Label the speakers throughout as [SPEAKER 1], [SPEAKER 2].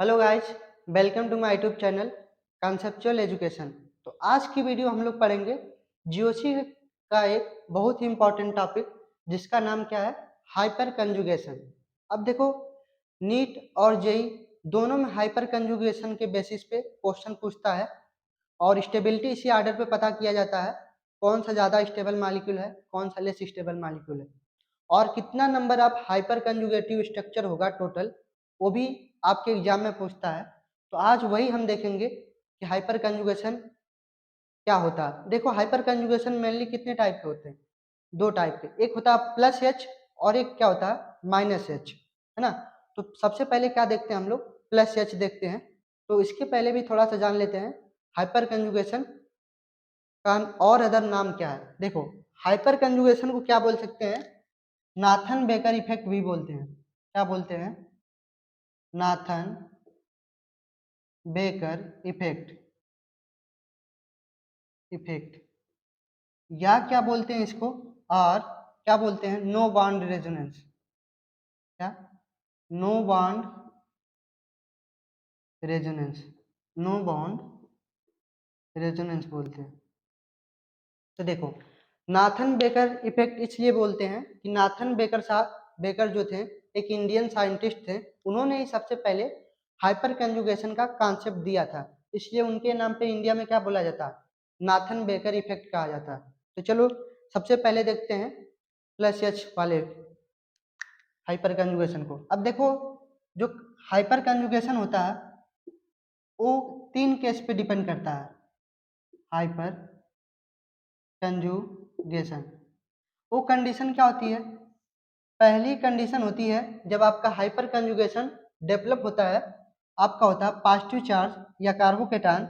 [SPEAKER 1] Hello guys, welcome to my YouTube channel conceptual education. तो आज की वीडियो हम लोग पढ़ेंगे जीओसी का एक बहुत ही इंपॉर्टेंट टॉपिक जिसका नाम क्या है, हाइपर कंजुगेशन। अब देखो, नीट और जेई दोनों में हाइपर कंजुगेशन के बेसिस पे क्वेश्चन पूछता है और स्टेबिलिटी इसी आर्डर पे पता किया जाता है, कौन सा ज़्यादा स्टेबल मालिक्यूल है, कौन सा लेस स्टेबल मालिक्यूल है, और कितना नंबर आप हाइपर कंजुगेटिव स्ट्रक्चर होगा टोटल, वो भी आपके एग्जाम में पूछता है। तो आज वही हम देखेंगे कि हाइपर कंजुगेशन क्या होता है। देखो, हाइपर कंजुगेशन मेनली कितने टाइप के होते हैं, दो टाइप के, एक होता है प्लस एच और एक क्या होता है, माइनस एच, है ना। तो सबसे पहले क्या देखते हैं हम लोग, प्लस एच देखते हैं। तो इसके पहले भी थोड़ा सा जान लेते हैं हाइपर कंजुगेशन का और अदर नाम क्या है। देखो, हाइपर कंजुगेशन को क्या बोल सकते हैं, नाथन बेकर इफेक्ट भी बोलते हैं। क्या बोलते हैं, नाथन बेकर इफेक्ट, या क्या बोलते हैं इसको, और क्या बोलते हैं, नो बॉन्ड रेजोनेंस। क्या, no bond resonance, no bond resonance बोलते हैं। तो देखो, नाथन बेकर इफेक्ट इसलिए बोलते हैं कि नाथन बेकर साहब, बेकर जो थे एक इंडियन साइंटिस्ट थे, उन्होंने ही सबसे पहले हाइपर कंजुगेशन का कॉन्सेप्ट दिया था, इसलिए उनके नाम पे इंडिया में क्या बोला जाता है, नाथन बेकर इफेक्ट कहा जाता है। तो चलो सबसे पहले देखते हैं प्लस एच वाले हाइपर कंजुगेशन को। अब देखो, जो हाइपर कंजुगेशन होता है वो तीन केस पे डिपेंड करता है। हाइपर कंजुगेशन, वो कंडीशन क्या होती है, पहली कंडीशन होती है जब आपका हाइपर कंजुगेशन डेवलप होता है, आपका होता है पॉजिटिव चार्ज या कार्बोकेटान।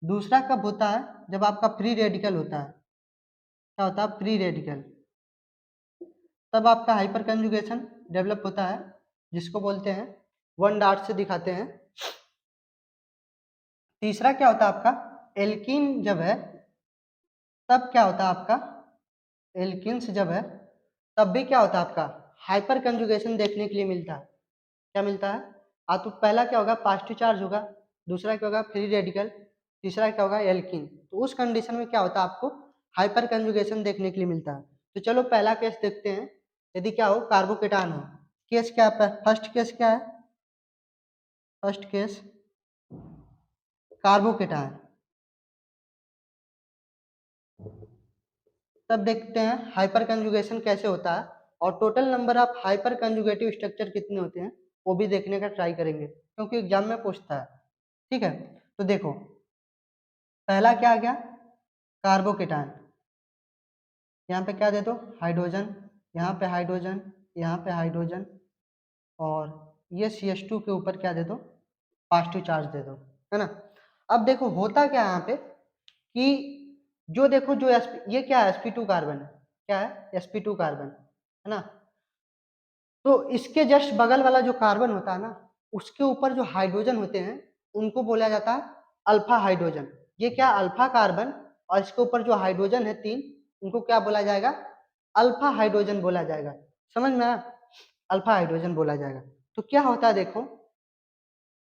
[SPEAKER 1] दूसरा कब होता है, जब आपका फ्री रेडिकल होता है। क्या होता है, फ्री रेडिकल, तब आपका हाइपर कंजुगेशन डेवलप होता है, जिसको बोलते हैं, वन डॉट से दिखाते हैं। तीसरा क्या होता है आपका, एल्कीन जब है तब क्या होता है आपका, एल्किन्स जब है तब भी क्या होता है आपका, हाइपर कंजुगेशन देखने के लिए मिलता है। क्या मिलता है, तो पहला क्या होगा, पॉजिटिव चार्ज होगा, दूसरा क्या होगा, फ्री रेडिकल, तीसरा क्या होगा, एल्कीन। तो उस कंडीशन में क्या होता है, आपको हाइपर कंजुगेशन देखने के लिए मिलता है। तो चलो पहला केस देखते हैं, यदि क्या हो, कार्बोकेटान हो। केस क्या है, फर्स्ट केस क्या है, फर्स्ट केस कार्बोकेटान। तब देखते हैं हाइपर कंजुगेशन कैसे होता है, और total number of hyper conjugative structure कितने होते हैं वो भी देखने का ट्राई करेंगे, क्योंकि एग्जाम में पूछता है। ठीक है, तो देखो पहला क्या आ गया, कार्बोकेटान। यहाँ पे क्या दे दो, हाइड्रोजन, यहाँ पे हाइड्रोजन, यहाँ पे हाइड्रोजन, और ये CH2 के ऊपर क्या दे दो, पॉजिटिव चार्ज दे दो, है ना। अब देखो होता क्या है यहाँ पे कि जो देखो जो ये क्या है, sp2 कार्बन है, क्या है, sp2 कार्बन, है ना। तो इसके जस्ट बगल वाला जो कार्बन होता है ना, उसके ऊपर जो हाइड्रोजन होते हैं उनको बोला जाता है अल्फा हाइड्रोजन। ये क्या, अल्फा कार्बन, और इसके ऊपर जो हाइड्रोजन है तीन, उनको क्या बोला जाएगा, अल्फा हाइड्रोजन बोला जाएगा। समझ में आया, अल्फा हाइड्रोजन बोला जाएगा। तो क्या होता है देखो,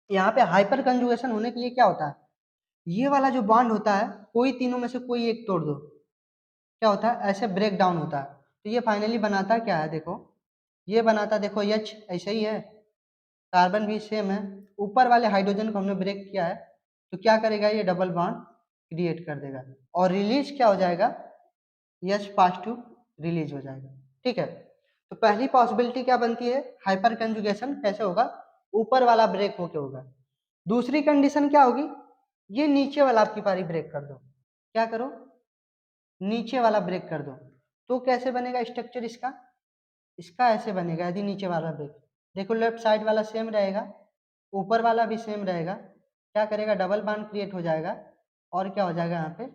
[SPEAKER 1] यहाँ पे हाइपर कंजुगेशन होने के लिए क्या होता है, ये वाला जो बॉन्ड होता है, कोई तीनों में से कोई एक तोड़ दो, क्या होता है, ऐसे ब्रेक डाउन होता है। तो ये फाइनली बनाता क्या है, देखो ये बनाता, देखो H ऐसे ही है, कार्बन भी सेम है, ऊपर वाले हाइड्रोजन को हमने ब्रेक किया है, तो क्या करेगा, ये डबल बॉन्ड क्रिएट कर देगा, और रिलीज क्या हो जाएगा, H पॉजिटिव रिलीज हो जाएगा। ठीक है, तो पहली पॉसिबिलिटी क्या बनती है, हाइपर कंजुगेशन कैसे होगा, ऊपर वाला ब्रेक होके होगा। दूसरी कंडीशन क्या होगी, ये नीचे वाला आपकी पारी ब्रेक कर दो, क्या करो, नीचे वाला ब्रेक कर दो। तो कैसे बनेगा स्ट्रक्चर इसका, इसका ऐसे बनेगा, यदि नीचे वाला ब्रेक, देखो लेफ्ट साइड वाला सेम रहेगा, ऊपर वाला भी सेम रहेगा, क्या करेगा, डबल बॉन्ड क्रिएट हो जाएगा, और क्या हो जाएगा यहाँ पे,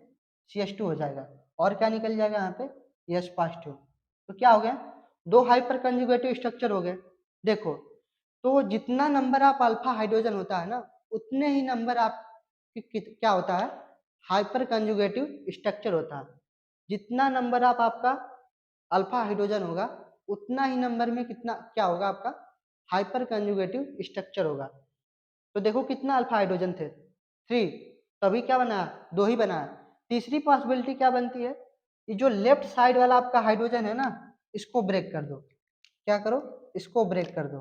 [SPEAKER 1] CH2 हो जाएगा, और क्या निकल जाएगा यहाँ पे, H पॉजिटिव। तो क्या हो गया, दो हाइपर कंजुगेटिव स्ट्रक्चर हो गए। देखो, तो जितना नंबर ऑफ अल्फा हाइड्रोजन होता है ना, उतने ही नंबर ऑफ क्या होता है, हाइपर कंजुगेटिव स्ट्रक्चर होता है। जितना नंबर ऑफ आपका अल्फा हाइड्रोजन होगा, उतना ही नंबर में कितना क्या होगा, आपका हाइपर कंजुगेटिव स्ट्रक्चर होगा। तो देखो कितना अल्फा हाइड्रोजन थे, 3, तो अभी क्या बना, 2 ही बना। तीसरी पॉसिबिलिटी क्या बनती है, ये जो लेफ्ट साइड वाला आपका हाइड्रोजन है ना, इसको ब्रेक कर दो। क्या करो, इसको ब्रेक कर दो।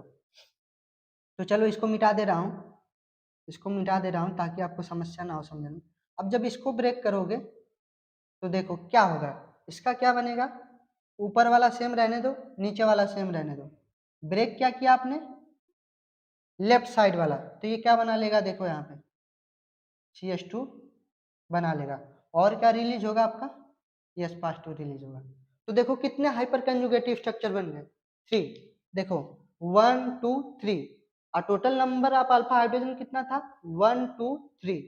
[SPEAKER 1] तो चलो इसको मिटा दे रहा हूँ, इसको मिटा दे रहा हूँ ताकि आपको समस्या ना हो समझने में। अब जब इसको ब्रेक करोगे तो देखो क्या होगा, इसका क्या बनेगा, ऊपर वाला सेम रहने दो, नीचे वाला सेम रहने दो। ब्रेक क्या किया आपने, लेफ्ट साइड वाला, तो ये क्या बना लेगा, देखो यहाँ पे CH2 बना लेगा। और क्या रिलीज होगा आपका, Sp2 रिलीज होगा। तो देखो कितने हाइपर कंजुगेटिव स्ट्रक्चर बन गए, 3। देखो 1 2 3, और total number of alpha hydrogen कितना था, 1 2 3।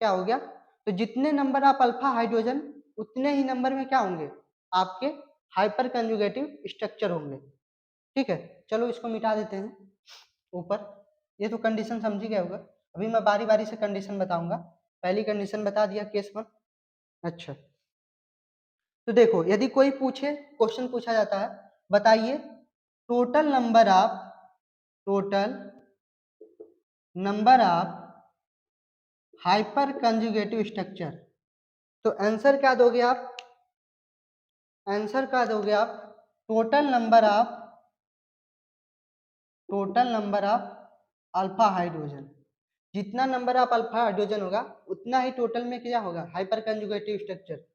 [SPEAKER 1] क्या हो गया, तो जितने नंबर ऑफ अल्फा हाइड्रोजन उतने ही नंबर में क्या होंगे, आपके हाइपर कंजुगेटिव स्ट्रक्चर होंगे। ठीक है, चलो इसको मिटा देते हैं ऊपर। ये तो कंडीशन समझ ही गए होगा। अभी मैं बारी बारी से कंडीशन बताऊंगा। पहली कंडीशन बता दिया, केस 1। अच्छा, तो देखो यदि कोई पूछे, क्वेश्चन पूछा जाता है, बताइए total number of hyper conjugative structure, तो आंसर क्या दोगे आप, आंसर क्या दोगे आप, total number of alpha hydrogen. जितना नंबर ऑफ अल्फा हाइड्रोजन होगा उतना ही टोटल में क्या होगा, हाइपर कंजुगेटिव स्ट्रक्चर।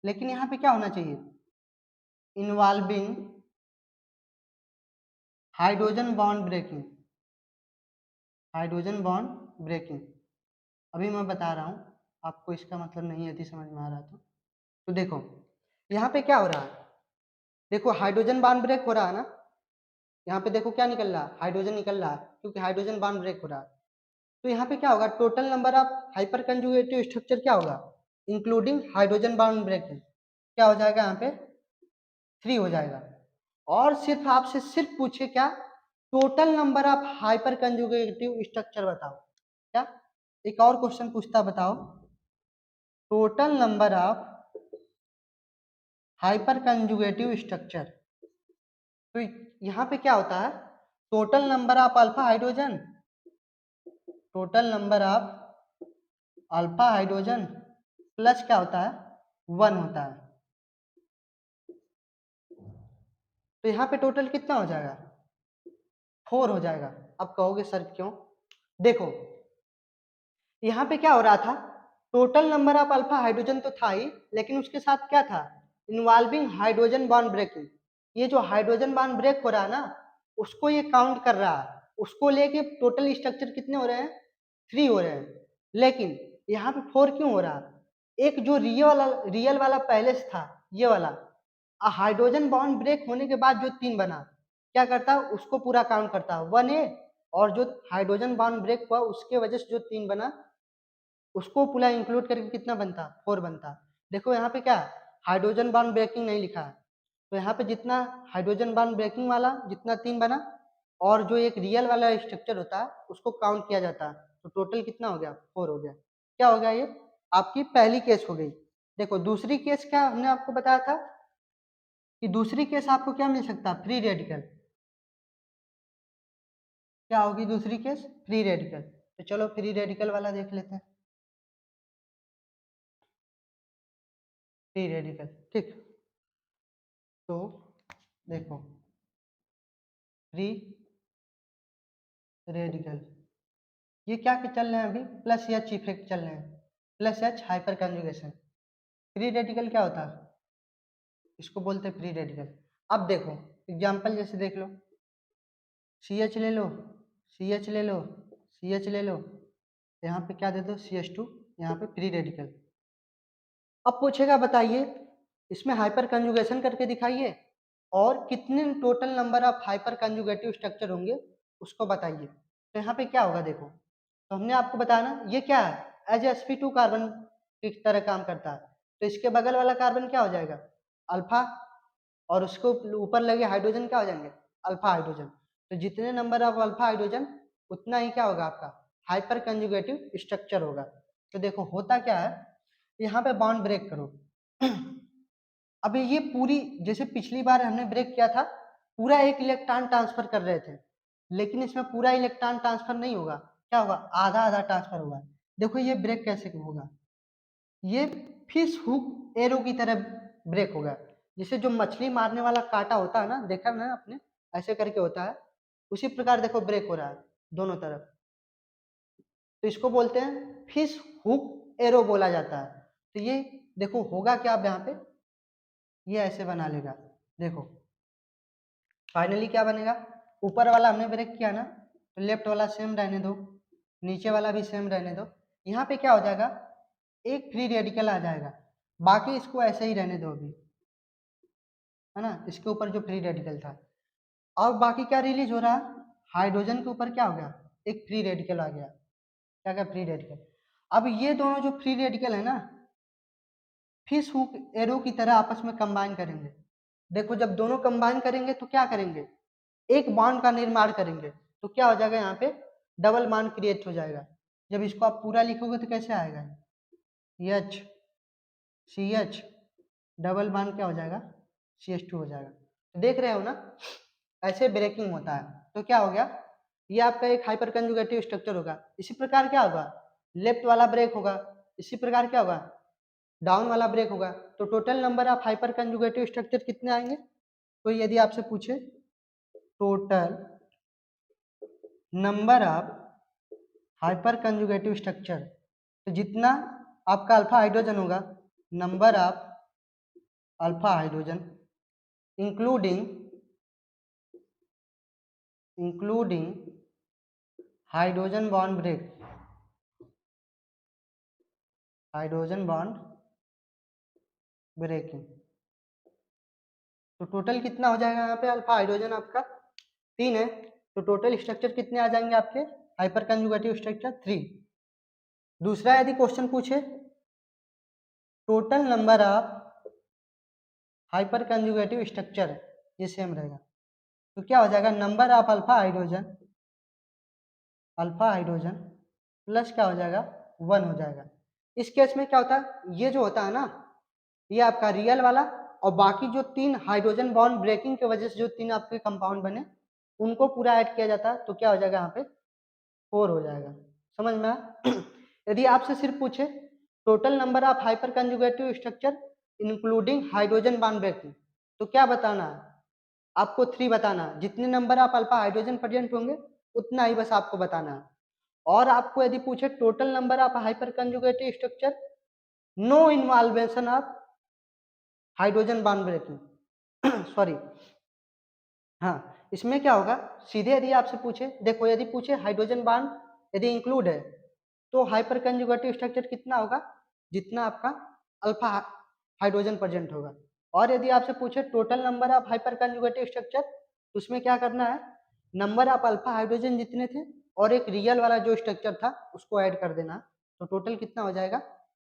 [SPEAKER 1] लेकिन यहाँ पे क्या होना चाहिए, involving hydrogen bond breaking, hydrogen bond breaking. अभी मैं बता रहा हूँ आपको, इसका मतलब नहीं यदि समझ में आ रहा तो देखो यहाँ पे क्या हो रहा है, देखो हाइड्रोजन बॉन्ड ब्रेक हो रहा है ना, यहाँ पे देखो क्या निकल रहा है, हाइड्रोजन निकल रहा है, क्योंकि हाइड्रोजन बॉन्ड ब्रेक हो रहा है। तो यहाँ पे क्या होगा, total number of hyper conjugative structure क्या होगा, इंक्लूडिंग हाइड्रोजन बॉन्ड ब्रेकिंग, क्या हो जाएगा यहाँ पे, 3 हो जाएगा। और सिर्फ आपसे सिर्फ पूछे क्या, total number of hyper conjugative structure बताओ। क्या, एक और क्वेश्चन पूछता, बताओ total number of hyper conjugative structure. तो यहाँ पे क्या होता है, total number of alpha hydrogen, total number of alpha hydrogen plus क्या होता है, 1 होता है। तो यहाँ पे टोटल कितना हो जाएगा, 4 हो जाएगा। अब कहोगे सर क्यों, देखो यहाँ पे क्या हो रहा था, total number of alpha hydrogen तो था ही, लेकिन उसके साथ क्या था, इन्वॉल्विंग हाइड्रोजन बॉन्ड ब्रेकिंग। ये जो हाइड्रोजन बॉन्ड ब्रेक हो रहा है ना, उसको ये काउंट कर रहा है, उसको लेके टोटल स्ट्रक्चर कितने हो रहे हैं, 3 हो रहे हैं। लेकिन यहाँ पे 4 क्यों हो रहा है, एक जो रियल वाला पहले से था, ये वाला हाइड्रोजन बॉन्ड ब्रेक होने के बाद जो 3 बना, क्या करता है, उसको पूरा काउंट करता है 1A। और जो हाइड्रोजन बॉन्ड ब्रेक हुआ उसके वजह से जो 3 बना, उसको पूरा इंक्लूड करके कितना बनता, 4 बनता। देखो यहाँ पे क्या, हाइड्रोजन बॉन्ड ब्रेकिंग नहीं लिखा है, तो यहाँ पे जितना हाइड्रोजन बॉन्ड ब्रेकिंग वाला जितना 3 बना, और जो एक रियल वाला स्ट्रक्चर होता है उसको काउंट किया जाता है, तो टोटल कितना हो गया, 4 हो गया। क्या हो गया, ये आपकी पहली केस हो गई। देखो दूसरी केस क्या हमने आपको बताया था, कि दूसरी केस आपको क्या मिल सकता है, फ्री रेडिकल। क्या होगी दूसरी केस, फ्री रेडिकल। तो चलो फ्री रेडिकल वाला देख लेते हैं, फ्री रेडिकल, ठीक। तो देखो फ्री रेडिकल, ये क्या के चल रहे हैं अभी, प्लस एच इफेक्ट चल रहे हैं, plus H hyper conjugation. Free radical क्या होता है, इसको बोलते हैं फ्री रेडिकल। अब देखो एग्जांपल जैसे देख लो, सी एच ले लो, सी एच ले लो, सी एच ले लो, यहाँ पे क्या दे दो, CH2, यहाँ पे फ्री रेडिकल। अब पूछेगा बताइए इसमें हाइपर कंजुगेशन करके दिखाइए, और कितने total number of hyper conjugative structure होंगे उसको बताइए। तो यहाँ पे क्या होगा, देखो तो हमने आपको बताया ना, ये क्या है, एज sp2 कार्बन की तरह काम करता है। तो इसके बगल वाला कार्बन क्या हो जाएगा, अल्फा, और उसको ऊपर लगे हाइड्रोजन क्या हो जाएंगे, अल्फा हाइड्रोजन। तो जितने नंबर ऑफ अल्फा हाइड्रोजन उतना ही क्या होगा आपका हाइपर कंजुगेटिव स्ट्रक्चर होगा। तो देखो होता क्या है, यहाँ पे बॉन्ड ब्रेक करो। अभी ये पूरी, जैसे पिछली बार हमने ब्रेक किया था, पूरा एक इलेक्ट्रॉन ट्रांसफर कर रहे थे, लेकिन इसमें पूरा इलेक्ट्रॉन ट्रांसफर नहीं होगा। क्या होगा, आधा आधा ट्रांसफर होगा। देखो ये ब्रेक कैसे होगा, ये फिश हुक एरो की तरह ब्रेक होगा। जिसे जो मछली मारने वाला कांटा होता है ना, देखा ना आपने, ऐसे करके होता है, उसी प्रकार देखो ब्रेक हो रहा है दोनों तरफ। तो इसको बोलते हैं फिश हुक एरो बोला जाता है। तो ये देखो होगा क्या, अब यहाँ पे ये ऐसे बना लेगा। देखो फाइनली क्या बनेगा, ऊपर वाला हमने ब्रेक किया ना, तो लेफ्ट वाला सेम रहने दो, नीचे वाला भी सेम रहने दो। यहाँ पे क्या हो जाएगा, एक फ्री रेडिकल आ जाएगा, बाकी इसको ऐसे ही रहने दो अभी, है ना, इसके ऊपर जो फ्री रेडिकल था। और बाकी क्या रिलीज हो रहा है, हाइड्रोजन के ऊपर क्या हो गया, एक फ्री रेडिकल आ गया। क्या क्या, फ्री रेडिकल। अब ये दोनों जो फ्री रेडिकल है ना, फिश हुक एरो की तरह आपस में कंबाइन करेंगे। देखो जब दोनों कंबाइन करेंगे तो क्या करेंगे, एक बॉन्ड का निर्माण करेंगे। तो क्या हो जाएगा, यहाँ पे डबल बॉन्ड क्रिएट हो जाएगा। जब इसको आप पूरा लिखोगे तो कैसे आएगा, H C H double bond क्या हो जाएगा, CH2 हो जाएगा। तो देख रहे हो ना, ऐसे ब्रेकिंग होता है। तो क्या हो गया, ये आपका एक हाइपर कंजुगेटिव स्ट्रक्चर होगा। इसी प्रकार क्या होगा, लेफ्ट वाला ब्रेक होगा, इसी प्रकार क्या होगा, डाउन वाला ब्रेक होगा। तो total number of hyper conjugative structure कितने आएंगे, तो यदि आपसे पूछे total number of hyper conjugative structure, तो जितना आपका अल्फा हाइड्रोजन होगा, number of alpha hydrogen including hydrogen bond break, hydrogen bond breaking. तो टोटल कितना हो जाएगा, यहाँ पे अल्फा हाइड्रोजन आपका 3 है, तो टोटल स्ट्रक्चर कितने आ जाएंगे आपके हाइपर कंजुगेटिव स्ट्रक्चर 3। दूसरा यदि क्वेश्चन पूछे total number of hyper conjugative structure, ये सेम रहेगा। तो क्या हो जाएगा, number of alpha hydrogen plus क्या हो जाएगा 1 हो जाएगा। इस केस में क्या होता है, ये जो होता है ना, ये आपका रियल वाला, और बाकी जो 3 हाइड्रोजन बॉन्ड ब्रेकिंग की वजह से जो 3 आपके कंपाउंड बने, उनको पूरा ऐड किया जाता है। तो क्या हो जाएगा, यहाँ पे 4 हो जाएगा। समझ में आया? यदि आपसे सिर्फ पूछे total number of hyper conjugative structure including hydrogen bond breaking, तो क्या बताना है आपको, 3 बताना है। जितने number of alpha hydrogen present होंगे उतना ही बस आपको बताना है। और आपको यदि पूछे total number of hyper conjugative structure no involvement of hydrogen bond breaking sorry, हाँ, इसमें क्या होगा, सीधे यदि आपसे पूछे, देखो यदि पूछे हाइड्रोजन बॉन्ड यदि इंक्लूड है, तो हाइपर कंजुगेटिव स्ट्रक्चर कितना होगा, जितना आपका अल्फा हाइड्रोजन प्रेजेंट होगा। और यदि आपसे पूछे total number of hyper conjugative structure, तो उसमें क्या करना है, नंबर ऑफ अल्फा हाइड्रोजन जितने थे और एक रियल वाला जो स्ट्रक्चर था उसको ऐड कर देना। तो टोटल कितना हो जाएगा,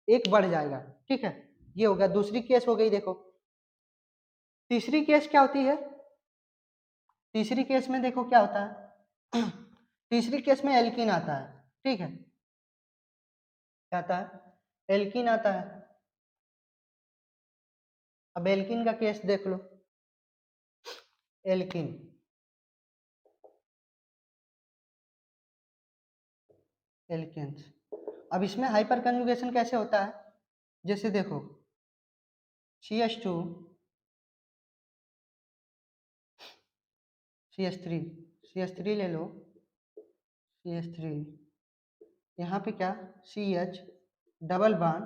[SPEAKER 1] एक बढ़ जाएगा। ठीक है, ये हो गया, दूसरी केस हो गई। देखो तीसरी केस क्या होती है, तीसरी केस में देखो क्या होता है तीसरी केस में एल्कीन आता है। ठीक है, क्या आता है, एल्कीन आता है। अब एल्कीन का केस देख लो, एल्कीन, एल्केन्स। अब इसमें हाइपर कंजुगेशन कैसे होता है, जैसे देखो CH2 CH3 CH3 ले लो, CH3 यहाँ पे क्या, CH डबल बॉन्ड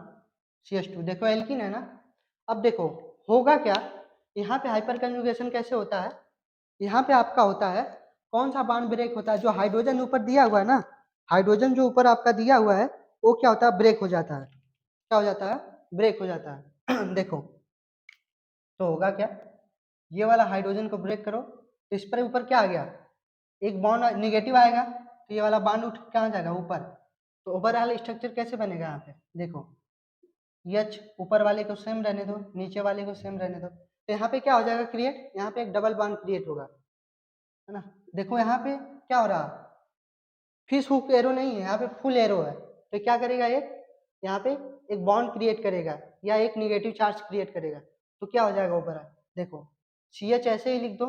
[SPEAKER 1] CH2, देखो एल्कीन है ना। अब देखो होगा क्या, यहाँ पे हाइपर कंजुगेशन कैसे होता है, यहाँ पे आपका होता है कौन सा बॉन्ड ब्रेक होता है, जो हाइड्रोजन ऊपर दिया हुआ है ना, हाइड्रोजन जो ऊपर आपका दिया हुआ है वो क्या होता है, ब्रेक हो जाता है। क्या हो जाता है, ब्रेक हो जाता है देखो तो होगा क्या, ये वाला हाइड्रोजन को ब्रेक करो तो इस पर ऊपर क्या आ गया, एक बॉन्ड निगेटिव आएगा, तो ये वाला बॉन्ड उठ कहाँ जाएगा, ऊपर। तो ओवरऑल स्ट्रक्चर कैसे बनेगा, यहाँ पे देखो H ऊपर वाले को सेम रहने दो, नीचे वाले को सेम रहने दो, तो यहाँ पे क्या हो जाएगा क्रिएट, यहाँ पे एक डबल बॉन्ड क्रिएट होगा, है ना। देखो यहाँ पे क्या हो रहा, फिश हुक एरो नहीं है, यहाँ पे फुल एरो है। तो क्या करेगा ये, यहाँ पे एक बॉन्ड क्रिएट करेगा या एक निगेटिव चार्ज क्रिएट करेगा। तो क्या हो जाएगा ऊपर, देखो CH ऐसे ही लिख दो।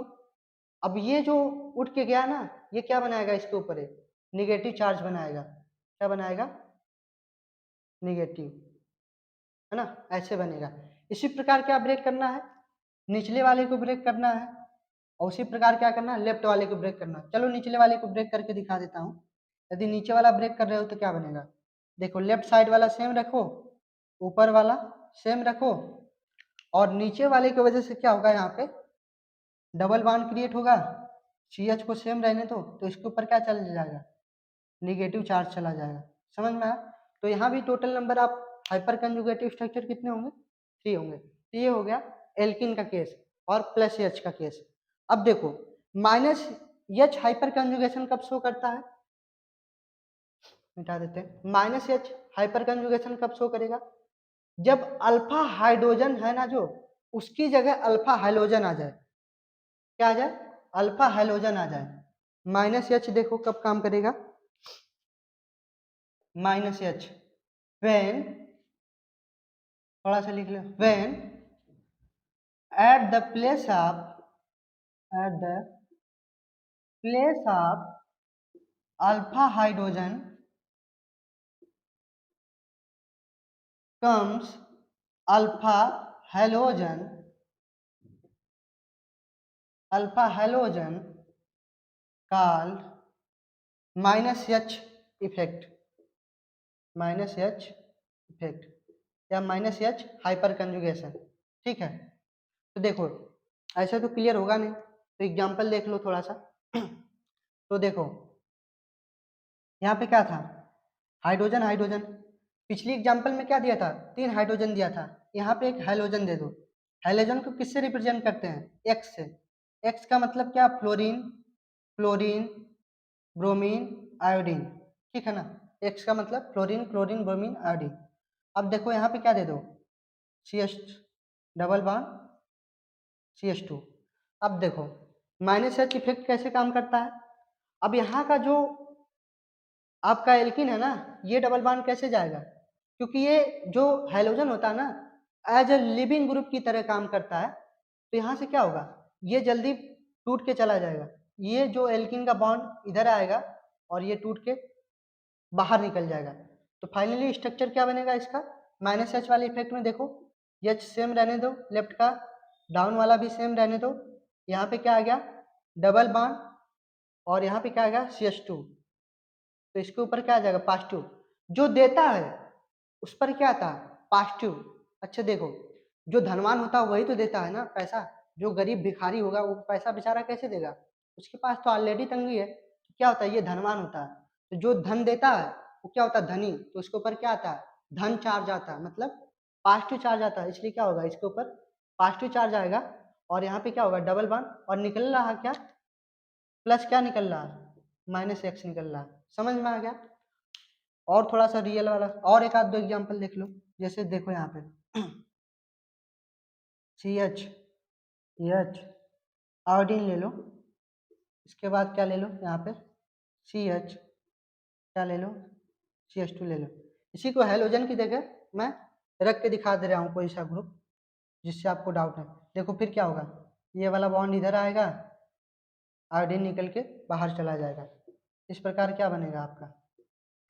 [SPEAKER 1] अब ये जो उठ के गया ना, ये क्या बनाएगा इसके ऊपर, एक निगेटिव चार्ज बनाएगा। क्या बनाएगा? निगेटिव, है ना, ऐसे बनेगा। इसी प्रकार क्या ब्रेक करना है? निचले वाले को ब्रेक करना है, और उसी प्रकार क्या करना है? लेफ्ट वाले को ब्रेक करना है। चलो निचले वाले को ब्रेक करके दिखा देता हूँ। यदि नीचे वाला ब्रेक कर रहे हो तो क्या बनेगा? देखो, लेफ्ट साइड वाला सेम रखो, ऊपर वाला सेम रखो, और नीचे वाले की वजह से क्या होगा? यहाँ पे डबल बॉन्ड क्रिएट होगा। CH को सेम रहने दो, तो इसके ऊपर क्या चल जाएगा? निगेटिव चार्ज चला जाएगा। समझ में आया? तो यहाँ भी total number of hyper conjugative structure कितने होंगे? 3 होंगे। तो ये हो गया एल्किन का केस और प्लस एच का केस। अब देखो, माइनस एच हाइपर कंजुगेशन कब शो करता है? मिटा देते हैं। माइनस एच हाइपर कंजुगेशन कब शो करेगा? जब अल्फा हाइड्रोजन है ना, जो उसकी जगह अल्फा हाइलोजन आ जाए। क्या आ जाए? अल्फा हाइलोजन आ जाए। माइनस एच देखो कब काम करेगा? माइनस एच व्हेन, थोड़ा सा लिख लो, when at the place of, at the place of alpha hydrogen comes alpha halogen, alpha halogen called minus H effect, minus H effect या माइनस एच हाइपर कंजुगेशन। ठीक है, तो देखो ऐसा तो क्लियर होगा नहीं, तो एग्जांपल देख लो थोड़ा सा। तो देखो यहाँ पे क्या था? Hydrogen hydrogen. पिछली एग्जांपल में क्या दिया था? 3 हाइड्रोजन दिया था। यहाँ पे एक हाइलोजन दे दो। हाइलोजन को किससे रिप्रेजेंट करते हैं? एक्स से। एक्स का मतलब क्या? Fluorine, chlorine, bromine, iodine. ठीक है ना? एक्स का मतलब फ्लोरीन, क्लोरीन, ब्रोमीन, आयोडीन। अब देखो यहाँ पे क्या दे दो? CH double bond CH2। अब देखो माइनस एच इफेक्ट कैसे काम करता है? अब यहाँ का जो आपका एल्किन है ना, ये डबल बॉन्ड कैसे जाएगा? क्योंकि ये जो हाइड्रोजन होता है ना, एज ए लिविंग ग्रुप की तरह काम करता है, तो यहाँ से क्या होगा? ये जल्दी टूट के चला जाएगा। ये जो एल्किन का बॉन्ड इधर आएगा और ये टूट के बाहर निकल जाएगा। तो फाइनली स्ट्रक्चर क्या बनेगा इसका? माइनस एच वाले इफेक्ट में देखो, एच सेम रहने दो, लेफ्ट का डाउन वाला भी सेम रहने दो। यहाँ पे क्या आ गया? डबल बॉन्ड, और यहाँ पे क्या आ गया? CH2। तो इसके ऊपर क्या आ जाएगा? पॉजिटिव। जो देता है उस पर क्या आता है? पॉजिटिव। अच्छा देखो, जो धनवान होता है वही तो देता है ना पैसा। जो गरीब भिखारी होगा वो पैसा बेचारा कैसे देगा? उसके पास तो ऑलरेडी तंगी है। तो क्या होता है? ये धनवान होता है। तो जो धन देता है वो क्या होता है? धनी। तो उसके ऊपर क्या आता है? धन चार्ज आता है, मतलब पॉजिटिव चार्ज आता है। इसलिए क्या होगा? इसके ऊपर पॉजिटिव चार्ज आएगा, और यहाँ पे क्या होगा? डबल बॉन्ड, और निकल रहा है क्या? प्लस क्या निकल रहा है? माइनस एक्स निकल रहा है। समझ में आ गया? और थोड़ा सा रियल वाला और एक आध दो एग्जांपल देख लो। जैसे देखो यहाँ पे CH, एच, आयोडीन ले लो। इसके बाद क्या ले लो? यहाँ पे CH, क्या ले लो? CH2 ले लो। इसी को हेलोजन की जगह मैं रख के दिखा दे रहा हूँ कोई सा ग्रुप, जिससे आपको डाउट है। देखो फिर क्या होगा? ये वाला बॉन्ड इधर आएगा, आयोडीन निकल के बाहर चला जाएगा। इस प्रकार क्या बनेगा आपका?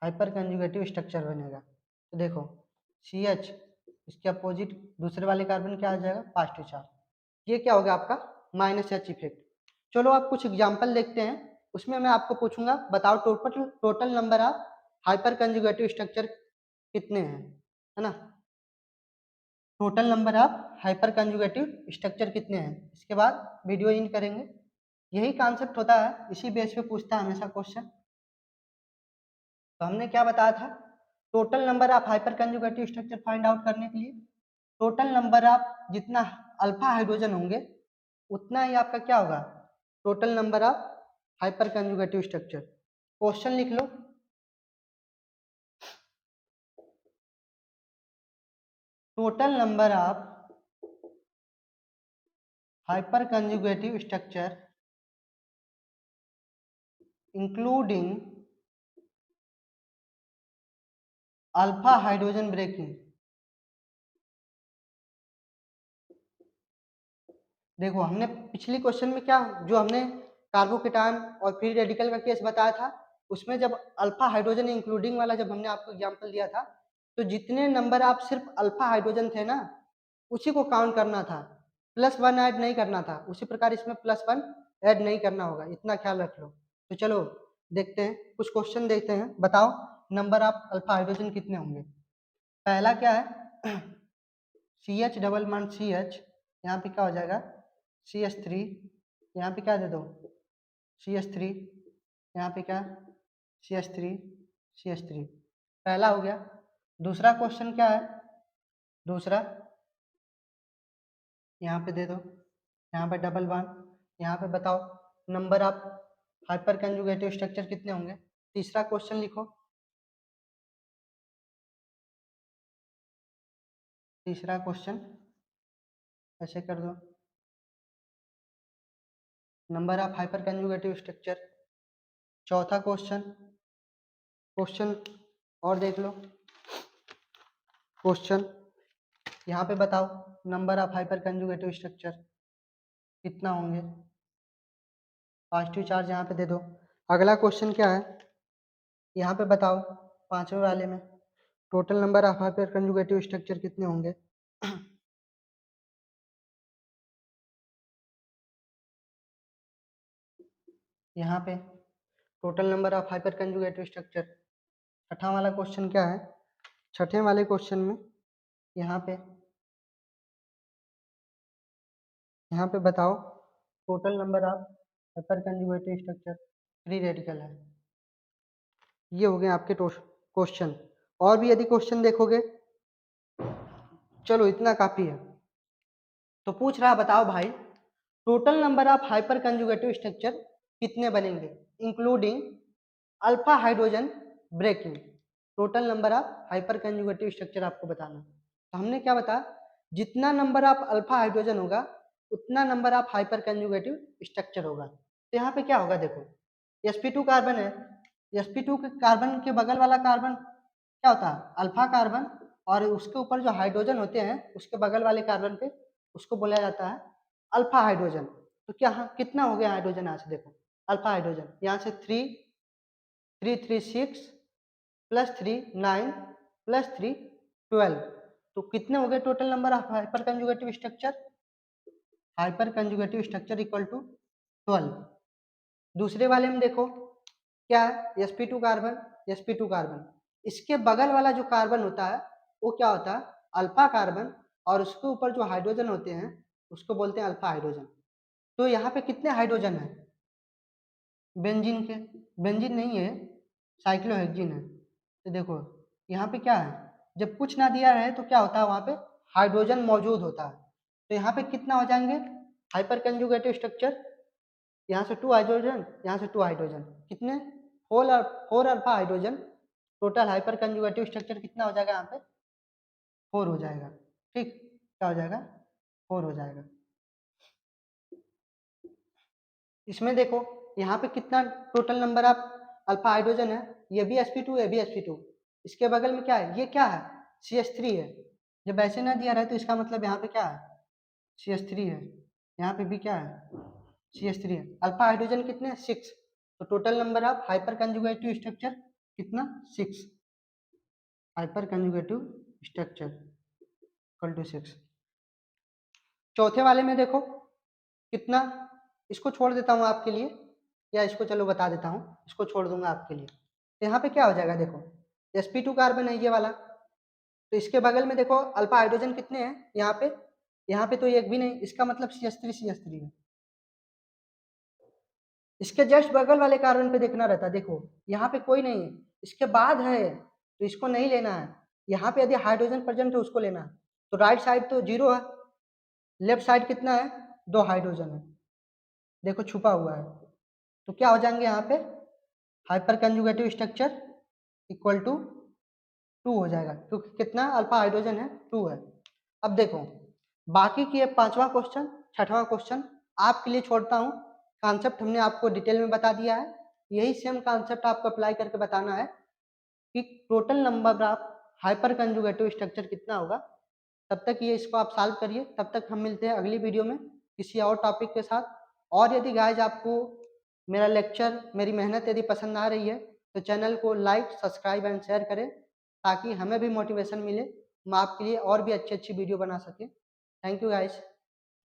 [SPEAKER 1] हाइपर कंजुगेटिव स्ट्रक्चर बनेगा। तो देखो CH, इसके अपोजिट दूसरे वाले कार्बन क्या आ जाएगा? Positive charge. ये क्या होगा आपका? Minus H effect. चलो आप कुछ एग्जांपल देखते हैं। उसमें मैं आपको पूछूंगा, बताओ total total number of hyper conjugative structure कितने हैं, है ना? Total number of hyper conjugative structure कितने हैं? इसके बाद वीडियो इन करेंगे। यही कॉन्सेप्ट होता है, इसी बेस पे पूछता है हमेशा क्वेश्चन। तो हमने क्या बताया था? Total number of hyper conjugative structure find out करने के लिए टोटल नंबर ऑफ जितना अल्फा हाइड्रोजन होंगे उतना ही आपका क्या होगा? Total number of hyper conjugative structure. Question लिख लो, total number of hyper conjugative structure including alpha hydrogen breaking. देखो हमने पिछली क्वेश्चन में क्या, जो हमने कार्बोकेटायन और फ्री रेडिकल का केस बताया था, उसमें जब अल्फा हाइड्रोजन इंक्लूडिंग वाला जब हमने आपको एग्जांपल दिया था, तो जितने नंबर आप सिर्फ अल्फा हाइड्रोजन थे ना, उसी को काउंट करना था, +1 ऐड नहीं करना था। उसी प्रकार इसमें +1 ऐड नहीं करना होगा, इतना ख्याल रख लो। तो चलो देखते हैं, कुछ क्वेश्चन देखते हैं। बताओ नंबर ऑफ अल्फा हाइड्रोजन कितने होंगे। पहला क्या है, CH डबल बॉन्ड CH, यहाँ पे क्या हो जाएगा CH3, यहाँ पे क्या दे दो CH3, यहाँ पे क्या CH3 CH3, पहला हो गया। दूसरा क्वेश्चन क्या है, दूसरा यहाँ पे दे दो, यहाँ पे डबल बॉन्ड, यहाँ पे बताओ number of hyper conjugative structure कितने होंगे। तीसरा क्वेश्चन लिखो, तीसरा क्वेश्चन ऐसे कर दो, number of hyper conjugative structure. चौथा क्वेश्चन, क्वेश्चन और देख लो, क्वेश्चन यहाँ पे बताओ number of hyper conjugative structure कितना होंगे, पॉजिटिव चार्ज यहाँ पे दे दो। अगला क्वेश्चन क्या है, यहाँ पे बताओ पांचवें वाले में total number of hyper conjugative structure कितने होंगे। यहाँ पे total number of hyper conjugative structure. छठा वाला क्वेश्चन क्या है, छठे वाले क्वेश्चन में यहाँ पे बताओ total number of hyper conjugative structure, free radical है। ये हो गए आपके क्वेश्चन। और भी यदि क्वेश्चन देखोगे, चलो इतना काफी है। तो पूछ रहा बताओ भाई total number of hyper conjugative structure कितने बनेंगे including alpha hydrogen breaking. Total number of hyper conjugative structure आपको बताना। तो हमने क्या बताया, जितना नंबर ऑफ अल्फा हाइड्रोजन होगा उतना number of hyper conjugative structure होगा। तो यहाँ पे क्या होगा देखो, sp2 कार्बन है, sp2 के कार्बन के बगल वाला कार्बन क्या होता है अल्फा कार्बन, और उसके ऊपर जो हाइड्रोजन होते हैं उसके बगल वाले कार्बन पे उसको बोला जाता है अल्फा हाइड्रोजन। तो क्या कितना हो गया हाइड्रोजन, यहाँ से देखो अल्फा हाइड्रोजन, यहाँ से 3 3 3 6 +3 9 +3 12। तो कितने हो गए total number of hyper conjugative structure, hyper conjugative structure equal to 12। दूसरे वाले में देखो क्या है, sp2 कार्बन, sp2 कार्बन, इसके बगल वाला जो कार्बन होता है वो क्या होता है अल्फा कार्बन, और उसके ऊपर जो हाइड्रोजन होते हैं उसको बोलते हैं अल्फा हाइड्रोजन। तो यहाँ पे कितने हाइड्रोजन है बेंजीन के, बेंजीन नहीं है साइक्लोहेक्सिन है। तो देखो यहाँ पे क्या है, जब कुछ ना दिया रहे तो क्या होता है वहाँ पे हाइड्रोजन मौजूद होता है। तो यहाँ पे कितना हो जाएंगे हाइपर कंजुगेटिव स्ट्रक्चर, यहाँ से 2 हाइड्रोजन, यहाँ से 2 हाइड्रोजन, कितने 4 alpha hydrogen. Total hyper conjugative structure कितना हो जाएगा यहाँ पे 4 हो जाएगा। ठीक, क्या हो जाएगा 4 हो जाएगा। इसमें देखो यहाँ पे कितना total number of alpha hydrogen है, ये भी sp2 ये भी sp2, इसके बगल में क्या है, ये क्या है CH3 है। जब ऐसे ना दिया रहे तो इसका मतलब यहाँ पे क्या है CH3 है, यहाँ पे भी क्या है CH3 है। अल्फा हाइड्रोजन कितने 6, तो total number of hyper conjugative structure कितना 6, hyper conjugative structure equal to 6। चौथे वाले में देखो कितना, इसको छोड़ देता हूँ आपके लिए, या इसको चलो बता देता हूँ, इसको छोड़ दूंगा आपके लिए। तो यहाँ पे क्या हो जाएगा देखो sp2 कार्बन है ये वाला, तो इसके बगल में देखो अल्फा हाइड्रोजन कितने हैं यहाँ पे तो एक भी नहीं, इसका मतलब CH3 है। इसके जस्ट बगल वाले कार्बन पे देखना रहता, देखो यहाँ पे कोई नहीं है, इसके बाद है तो इसको नहीं लेना है। यहाँ पे यदि हाइड्रोजन प्रेजेंट है उसको लेना है। तो राइट साइड तो 0 है, लेफ्ट साइड कितना है 2 हाइड्रोजन है, देखो छुपा हुआ है। तो क्या हो जाएंगे यहाँ पे hyper conjugative structure equal to 2 हो जाएगा, क्योंकि कितना अल्फा हाइड्रोजन है 2 है। अब देखो बाकी की 5वां क्वेश्चन 6वां क्वेश्चन आपके लिए छोड़ता हूँ, कॉन्सेप्ट हमने आपको डिटेल में बता दिया है। यही सेम कॉन्सेप्ट आपको अप्लाई करके बताना है कि total number of hyper conjugative structure कितना होगा। तब तक ये इसको आप सॉल्व करिए, तब तक हम मिलते हैं अगली वीडियो में किसी और टॉपिक के साथ। और यदि गाइज आपको मेरा लेक्चर मेरी मेहनत यदि पसंद आ रही है तो चैनल को लाइक, सब्सक्राइब एंड शेयर करें ताकि हमें भी मोटिवेशन मिले, हम आपके लिए और भी अच्छी-अच्छी वीडियो बना सकें। Thank you guys.